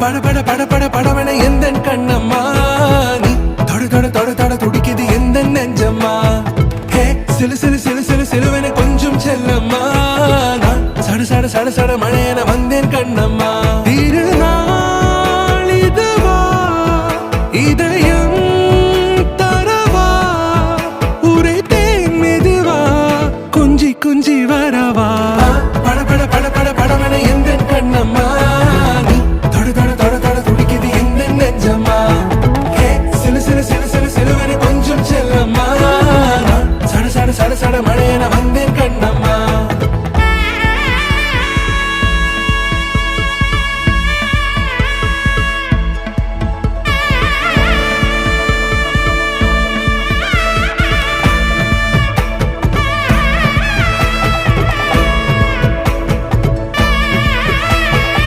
பட பட பட பட படவன எந்த கண்ணம்மா நீ தொட தொட தொட தொட துடிக்குது எந்த நெஞ்சம்மா ஹே சிலு சிலு சிலு சிலு சிலுவன கொஞ்சம் செல்லம்மா நான் சட சட சட சட மழையன